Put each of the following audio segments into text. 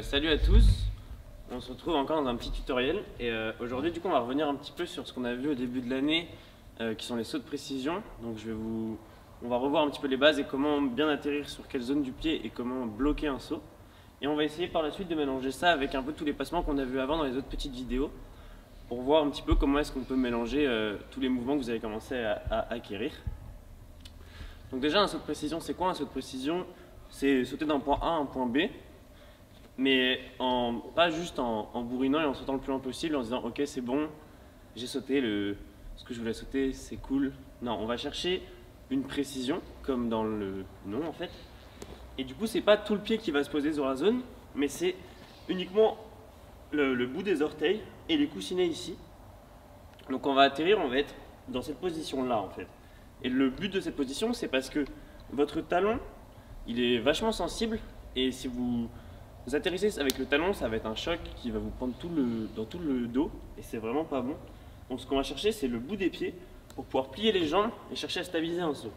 Salut à tous, on se retrouve encore dans un petit tutoriel et aujourd'hui on va revenir un petit peu sur ce qu'on a vu au début de l'année qui sont les sauts de précision. Donc on va revoir un petit peu les bases et comment bien atterrir sur quelle zone du pied et comment bloquer un saut. Et on va essayer par la suite de mélanger ça avec un peu tous les passements qu'on a vus avant dans les autres petites vidéos pour voir un petit peu comment est-ce qu'on peut mélanger tous les mouvements que vous avez commencé à acquérir. Donc déjà un saut de précision, c'est quoi un saut de précision? C'est sauter d'un point A à un point B, mais pas juste en bourrinant et en sautant le plus loin possible, en se disant ok c'est bon, j'ai sauté ce que je voulais sauter, c'est cool. Non, on va chercher une précision, comme dans le nom en fait. Et du coup c'est pas tout le pied qui va se poser sur la zone, mais c'est uniquement le bout des orteils et les coussinets ici. Donc on va atterrir, on va être dans cette position là en fait. Et le but de cette position c'est parce que votre talon il est vachement sensible et si vous atterrissez avec le talon, ça va être un choc qui va vous prendre dans tout le dos et c'est vraiment pas bon. Donc ce qu'on va chercher, c'est le bout des pieds pour pouvoir plier les jambes et chercher à stabiliser un saut.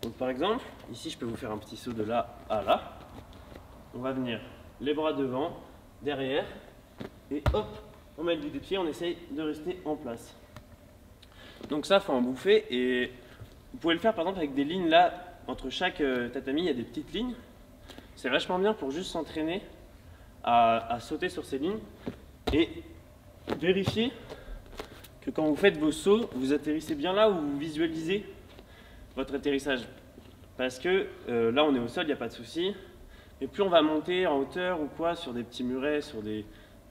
Donc par exemple, ici je peux vous faire un petit saut de là à là. On va venir les bras devant, derrière et hop, on met le bout des pieds, on essaye de rester en place. Donc ça, faut en bouffer et vous pouvez le faire par exemple avec des lignes là. Entre chaque tatami, il y a des petites lignes. C'est vachement bien pour juste s'entraîner à sauter sur ces lignes et vérifier que quand vous faites vos sauts, vous atterrissez bien là où vous visualisez votre atterrissage. Parce que là, on est au sol, il n'y a pas de souci. Mais plus on va monter en hauteur ou quoi, sur des petits murets,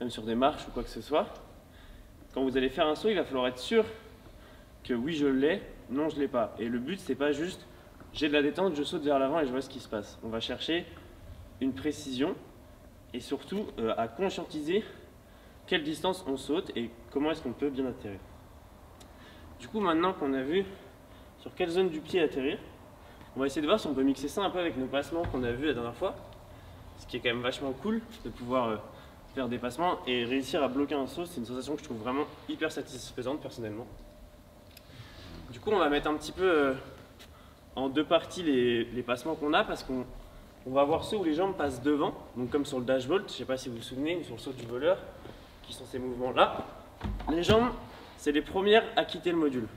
même sur des marches ou quoi que ce soit, quand vous allez faire un saut, il va falloir être sûr que oui, je l'ai, non, je ne l'ai pas. Et le but, c'est pas juste j'ai de la détente, je saute vers l'avant et je vois ce qui se passe. On va chercher une précision et surtout à conscientiser quelle distance on saute et comment est-ce qu'on peut bien atterrir. Du coup, maintenant qu'on a vu sur quelle zone du pied atterrir, on va essayer de voir si on peut mixer ça un peu avec nos passements qu'on a vus la dernière fois. Ce qui est quand même vachement cool de pouvoir faire des passements et réussir à bloquer un saut. C'est une sensation que je trouve vraiment hyper satisfaisante personnellement. Du coup, on va mettre un petit peu en deux parties les passements qu'on a parce qu'on va voir ceux où les jambes passent devant, donc comme sur le dash vault, je ne sais pas si vous vous souvenez, ou sur le saut du voleur, qui sont ces mouvements-là. Les jambes, c'est les premières à quitter le module.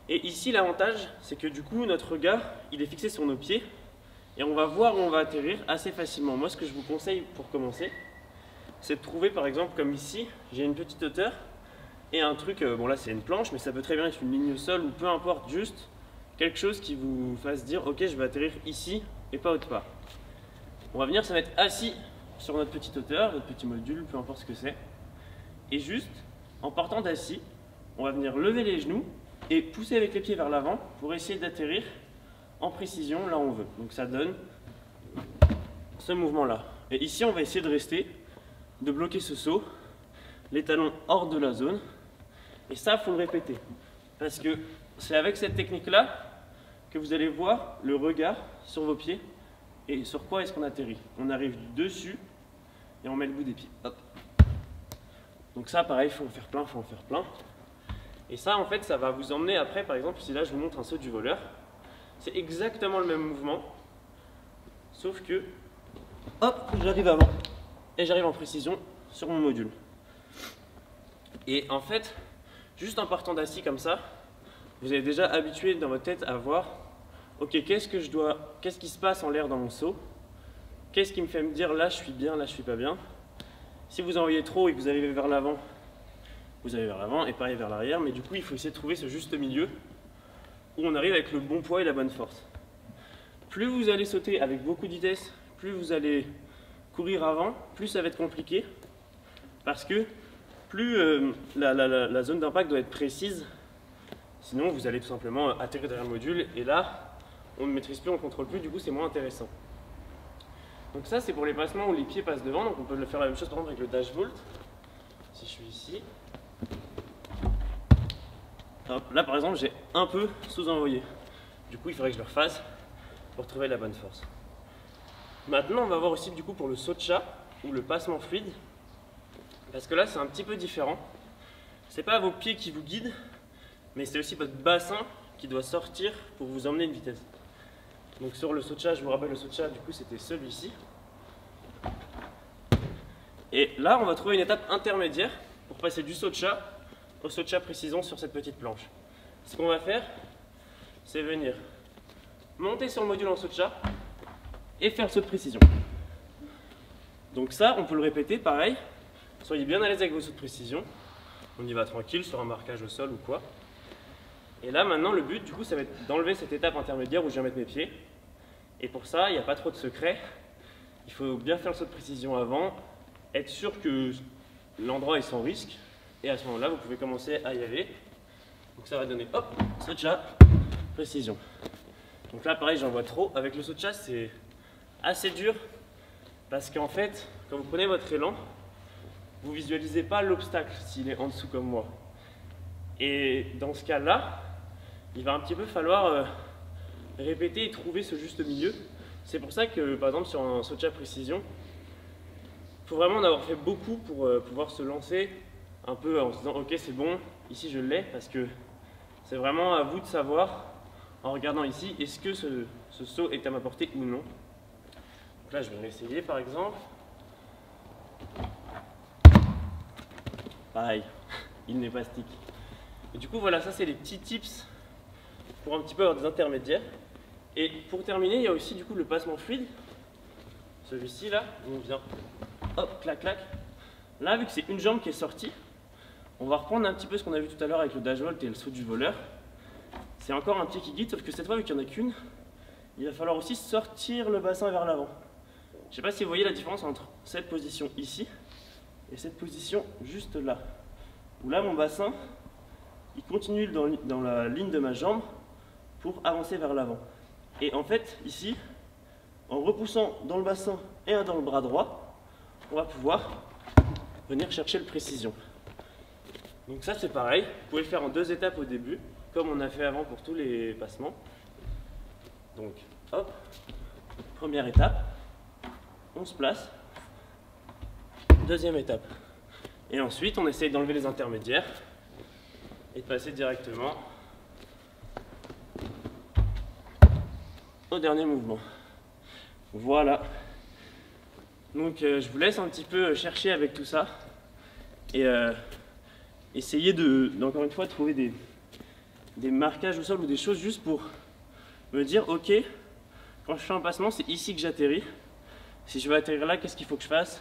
Et ici, l'avantage, c'est que du coup, notre regard, il est fixé sur nos pieds et on va voir où on va atterrir assez facilement. Moi, ce que je vous conseille pour commencer, c'est de trouver par exemple, comme ici, j'ai une petite hauteur et un truc, bon là c'est une planche, mais ça peut très bien être une ligne au sol ou peu importe, juste quelque chose qui vous fasse dire ok je vais atterrir ici et pas autre part. On va venir se mettre assis sur notre petite hauteur, notre petit module, peu importe ce que c'est. Et juste en partant d'assis, on va venir lever les genoux et pousser avec les pieds vers l'avant pour essayer d'atterrir en précision là où on veut. Donc ça donne ce mouvement là. Et ici on va essayer de rester, de bloquer ce saut, les talons hors de la zone. Et ça, il faut le répéter. Parce que c'est avec cette technique-là que vous allez voir le regard sur vos pieds et sur quoi est-ce qu'on atterrit. On arrive dessus et on met le bout des pieds. Hop. Donc ça, pareil, il faut en faire plein, il faut en faire plein. Et ça, en fait, ça va vous emmener après, par exemple, si là je vous montre un saut du voleur, c'est exactement le même mouvement, sauf que, hop, j'arrive avant et j'arrive en précision sur mon module. Et en fait, juste en partant d'assis comme ça, vous avez déjà habitué dans votre tête à voir ok, qu'est-ce qui se passe en l'air dans mon saut, qu'est-ce qui me fait me dire là je suis bien, là je suis pas bien. Si vous envoyez trop et que vous allez vers l'avant, vous allez vers l'avant et pareil vers l'arrière, mais du coup il faut essayer de trouver ce juste milieu où on arrive avec le bon poids et la bonne force. Plus vous allez sauter avec beaucoup de vitesse, plus vous allez courir avant, plus ça va être compliqué parce que plus la zone d'impact doit être précise, sinon vous allez tout simplement atterrir derrière le module et là on ne maîtrise plus, on ne contrôle plus, du coup c'est moins intéressant. Donc ça c'est pour les passements où les pieds passent devant, donc on peut le faire la même chose par exemple avec le dash vault. Si je suis ici, hop, là par exemple j'ai un peu sous-envoyé, du coup il faudrait que je le refasse pour trouver la bonne force. Maintenant on va voir aussi du coup pour le saut de chat ou le passement fluide. Parce que là, c'est un petit peu différent. C'est pas vos pieds qui vous guident, mais c'est aussi votre bassin qui doit sortir pour vous emmener une vitesse. Donc sur le saut de chat, je vous rappelle le saut de chat, du coup c'était celui-ci. Et là, on va trouver une étape intermédiaire pour passer du saut de chat au saut de chat précision sur cette petite planche. Ce qu'on va faire, c'est venir monter sur le module en saut de chat et faire le saut de précision. Donc ça, on peut le répéter, pareil. Soyez bien à l'aise avec vos sauts de précision. On y va tranquille sur un marquage au sol ou quoi. Et là, maintenant, le but, du coup, ça va être d'enlever cette étape intermédiaire où je viens mettre mes pieds. Et pour ça, il n'y a pas trop de secret. Il faut bien faire le saut de précision avant, être sûr que l'endroit est sans risque. Et à ce moment-là, vous pouvez commencer à y aller. Donc ça va donner, hop, saut de chat, précision. Donc là, pareil, j'en vois trop. Avec le saut de chat, c'est assez dur parce qu'en fait, quand vous prenez votre élan, vous visualisez pas l'obstacle s'il est en dessous comme moi. Et dans ce cas-là, il va un petit peu falloir répéter et trouver ce juste milieu. C'est pour ça que, par exemple, sur un saut de chat précision, il faut vraiment en avoir fait beaucoup pour pouvoir se lancer un peu en se disant « Ok, c'est bon, ici je l'ai », parce que c'est vraiment à vous de savoir, en regardant ici, est-ce que ce saut est à ma portée ou non. Donc là, je vais réessayer, par exemple. Pareil, il n'est pas stick. Et du coup, voilà, ça c'est les petits tips pour un petit peu avoir des intermédiaires. Et pour terminer, il y a aussi du coup le passement fluide. Celui-ci là, où on vient, hop, clac, clac. Là, vu que c'est une jambe qui est sortie, on va reprendre un petit peu ce qu'on a vu tout à l'heure avec le dash vault et le saut du voleur. C'est encore un pied qui guide, sauf que cette fois, vu qu'il n'y en a qu'une, il va falloir aussi sortir le bassin vers l'avant. Je ne sais pas si vous voyez la différence entre cette position ici et cette position juste là. Où là, mon bassin, il continue dans la ligne de ma jambe pour avancer vers l'avant. Et en fait, ici, en repoussant dans le bassin et dans le bras droit, on va pouvoir venir chercher le précision. Donc ça, c'est pareil. Vous pouvez le faire en 2 étapes au début, comme on a fait avant pour tous les passements. Donc, hop, première étape, on se place. Deuxième étape. Et ensuite, on essaye d'enlever les intermédiaires et de passer directement au dernier mouvement. Voilà. Donc je vous laisse un petit peu chercher avec tout ça et essayer encore une fois, trouver des marquages au sol ou des choses juste pour me dire ok, quand je fais un passement, c'est ici que j'atterris. Si je veux atterrir là, qu'est-ce qu'il faut que je fasse?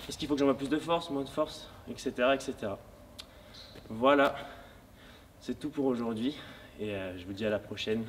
Est-ce qu'il faut que j'envoie plus de force, moins de force, etc. etc. Voilà, c'est tout pour aujourd'hui et je vous dis à la prochaine.